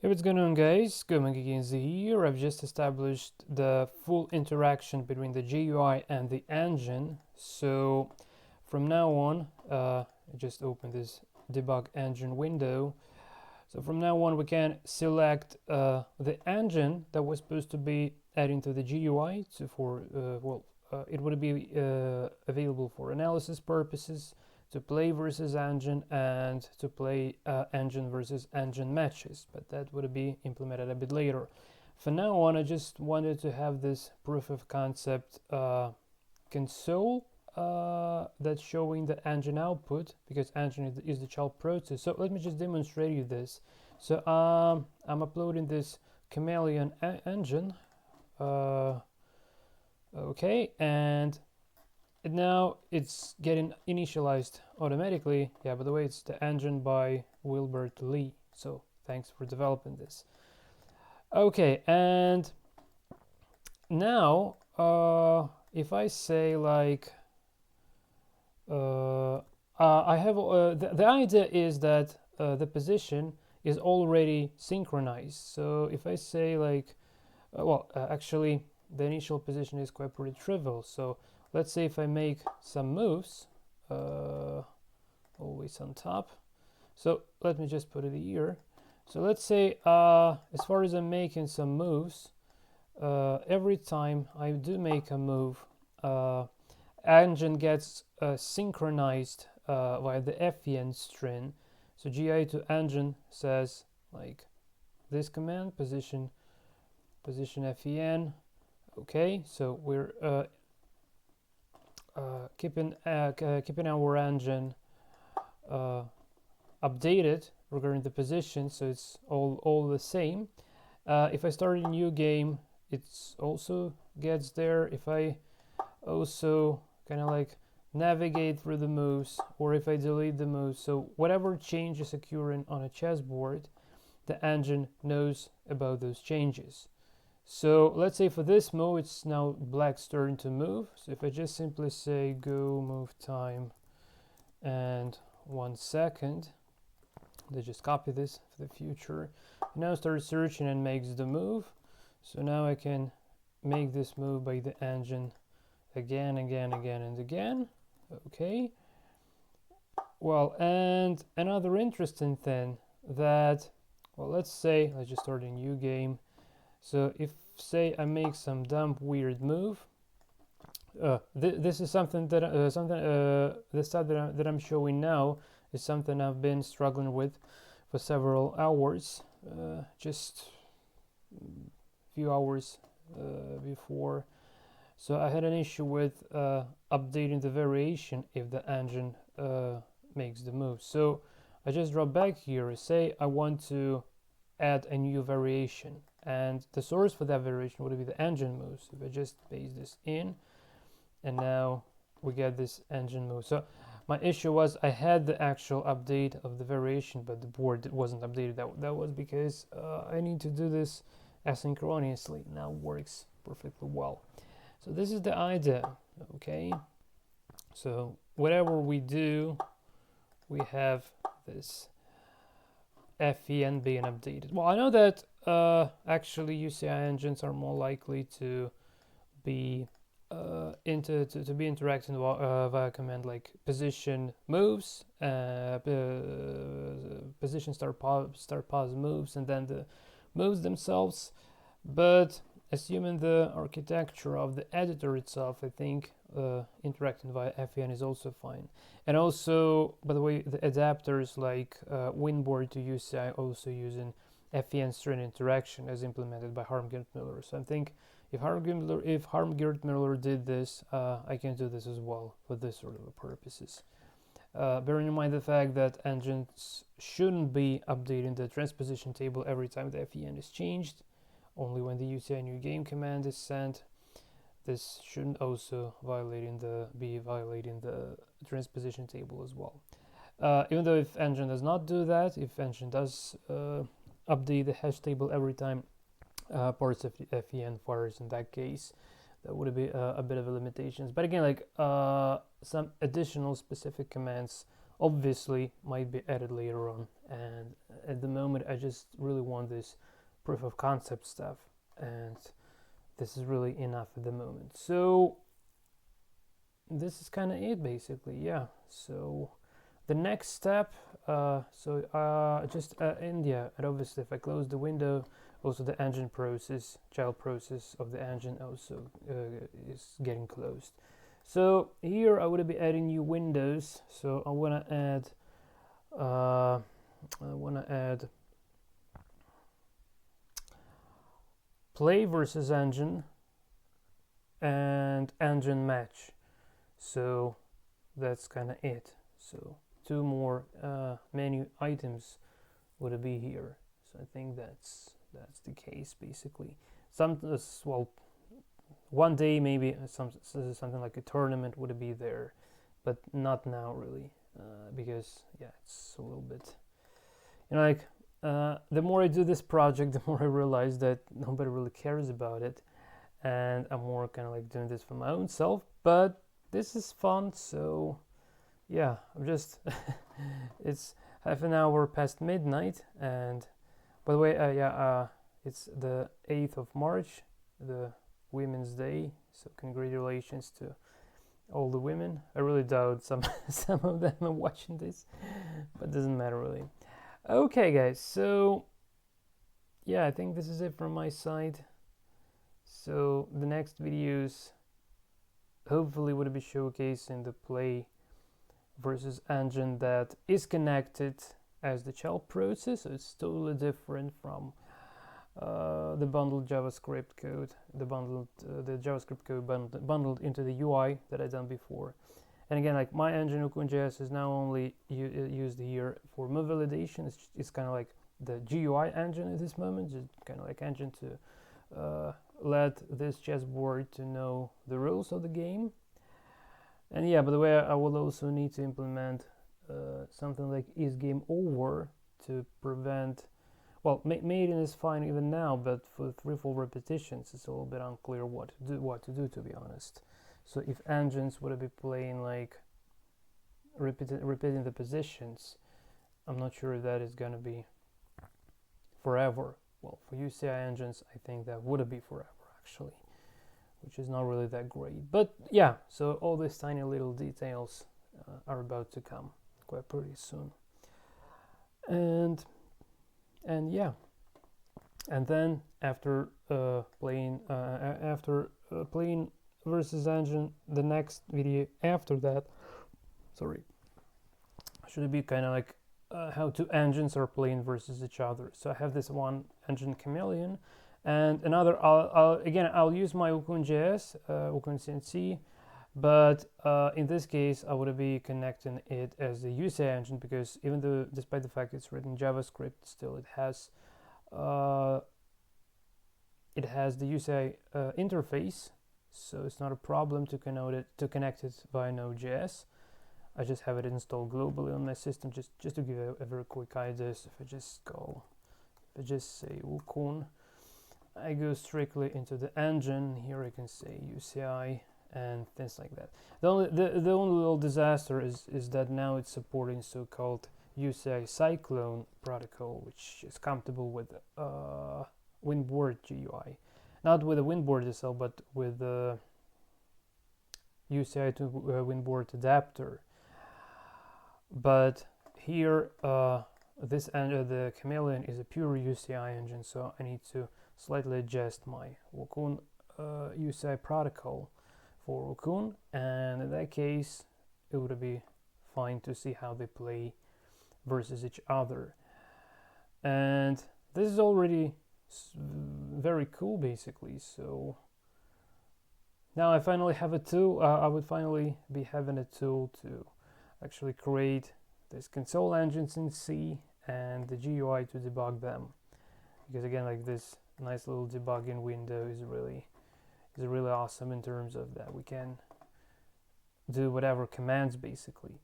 Hey, what's going on, guys? Xiangqi PGN here. I've just established the full interaction between the GUI and the engine. So from now on, I just opened this debug engine window. So from now on, we can select the engine that was supposed to be adding to the GUI it would be available for analysis purposes, to play versus engine, and to play engine versus engine matches, but that would be implemented a bit later. For now on, I just wanted to have this proof of concept console that's showing the engine output, because engine is the child process. So let me just demonstrate you this. So I'm uploading this chameleon engine. Okay, and now it's getting initialized automatically. Yeah, by the way, it's the engine by Wilbert Lee. So thanks for developing this. Okay, and now if I say like I have the idea is that the position is already synchronized. So if I say like actually the initial position is quite pretty trivial. So let's say if I make some moves, always on top. So let me just put it here. So let's say as far as I'm making some moves, every time I do make a move, engine gets synchronized via the FEN string. So GI to engine says like this command, position FEN. Okay, so we're keeping our engine updated regarding the position, so it's all the same. If I start a new game, it's also gets there. If I also kind of like navigate through the moves, or if I delete the moves, so whatever change is occurring on a chessboard, the engine knows about those changes. So let's say for this move, it's now black's turn to move. So if I just simply say go move time and 1 second, they just copy this for the future. Now start searching and makes the move. So now I can make this move by the engine again, and again. Okay. Well, and another interesting thing that, well, let's just start a new game. So if say I make some dumb weird move, this is something that the stuff that I'm showing now is something I've been struggling with for several hours, just a few hours before. So I had an issue with updating the variation if the engine makes the move. So I just drop back here, say I want to add a new variation, and the source for that variation would be the engine move. So if I just paste this in, and now we get this engine move. So my issue was I had the actual update of the variation, but the board wasn't updated. That was because I need to do this asynchronously. Now works perfectly well. So this is the idea. Okay, so whatever we do, we have this FEN being updated. Well, I know that actually UCI engines are more likely to be to be interacting via command like position moves, position start pause moves, and then the moves themselves. But assuming the architecture of the editor itself, I think interacting via FEN is also fine. And also, by the way, the adapters like Winboard to UCI also using FEN string interaction as implemented by Harm-Gert Miller. So I think if Harm-Gert Miller did this, I can do this as well for this sort of purposes. Bearing in mind the fact that engines shouldn't be updating the transposition table every time the FEN is changed, only when the UCI new game command is sent. This shouldn't also be violating the transposition table as well. Even though if engine does not do that, if engine does update the hash table every time parts of the FEN fires, in that case, that would be a bit of a limitations. But again, like some additional specific commands obviously might be added later on, and at the moment I just really want this proof of concept stuff, and this is really enough at the moment. So this is kind of it basically. Yeah, so the next step, and obviously if I close the window, also the engine process, child process of the engine also is getting closed. So here I would be adding new windows. So I want to add play versus engine and engine match. So that's kind of it. So 2 more menu items would be here. So I think that's the case basically. Well, one day maybe something like a tournament would be there, but not now really, because yeah, it's a little bit, like the more I do this project, the more I realize that nobody really cares about it, and I'm more kind of like doing this for my own self. But this is fun, so yeah, I'm just it's half an hour past midnight, and by the way, it's the 8th of March, the Women's Day, so congratulations to all the women. I really doubt some of them are watching this, but doesn't matter really. Okay guys, so yeah, I think this is it from my side. So the next videos hopefully would be showcasing the play versus engine that is connected as the child process, so it's totally different from the bundled JavaScript code, the JavaScript code bundled into the UI that I've done before. And again, like my engine Ukun.js is now only used here for move validation. It's kind of like the GUI engine at this moment, just kind of like engine to let this chessboard to know the rules of the game. And yeah, by the way, I will also need to implement something like is game over to prevent, well, mating is fine even now, but for 3-4 repetitions, it's a little bit unclear what to do, to be honest. So if engines would be playing like repeating the positions, I'm not sure if that is gonna be forever. Well, for UCI engines, I think that would be forever actually, which is not really that great. But yeah, so all these tiny little details are about to come quite pretty soon. And yeah, and then after playing versus engine, the next video after that, should be kind of like how 2 engines are playing versus each other. So I have this one engine chameleon, and another. I'll use my Ukun.js, Ukun CNC, but in this case I would be connecting it as the UCI engine, because even though, despite the fact it's written JavaScript, still it has the UCI interface, so it's not a problem to connect it via Node.js. I just have it installed globally on my system, just to give a very quick idea. So if I just say Ukun, I go strictly into the engine. Here I can say UCI and things like that. The only little disaster is that now it's supporting so-called UCI Cyclone protocol, which is compatible with Winboard GUI, not with the Winboard itself, but with the UCI to Winboard adapter. But here, the Chameleon is a pure UCI engine, so I need to slightly adjust my Ukun UCI protocol for Ukun, and in that case, it would be fine to see how they play versus each other. And this is already very cool, basically. So now I finally have a tool. I would finally be having a tool to actually create these console engines in C and the GUI to debug them, because again, like this nice little debugging window is really awesome in terms of that we can do whatever commands basically.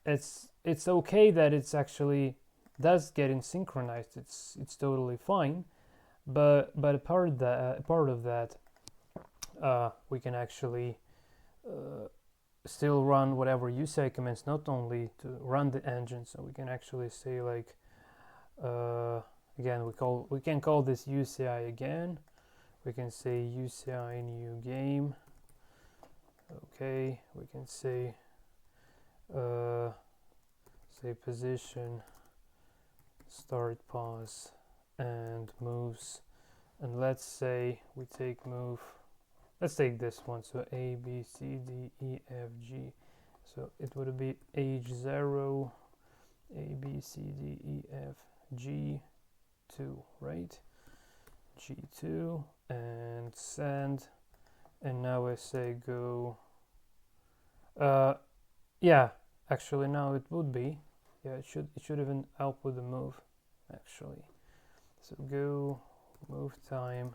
It's okay that it's actually does getting synchronized. It's totally fine, but a part of that we can actually still run whatever UCI commands, not only to run the engine. So we can actually say like, again, we can call this UCI again. We can say UCI new game. Okay, we can say position, start, pause, and moves. And let's say we take move. Let's take this one. So A, B, C, D, E, F, G. So it would be H0, A, B, C, D, E, F, G2, right? G2 and send. And now I say go. Yeah, actually now it would be. Yeah, it should even output the move, actually. So go move time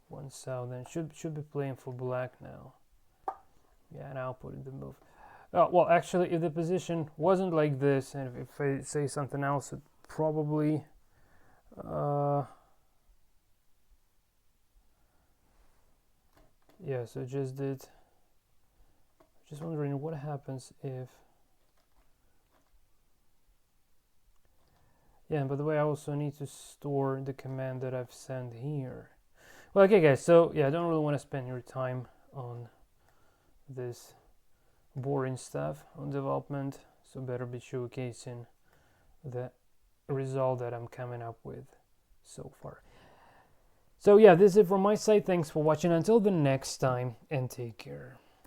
1000 should be playing for black now. Yeah, and outputting the move. Well, actually, if the position wasn't like this, and if I say something else, it probably yeah. So just wondering what happens if. Yeah, and by the way, I also need to store the command that I've sent here. Well, okay, guys, so yeah, I don't really want to spend your time on this boring stuff on development, so better be showcasing the result that I'm coming up with so far. So yeah, this is it from my side. Thanks for watching. Until the next time, and take care.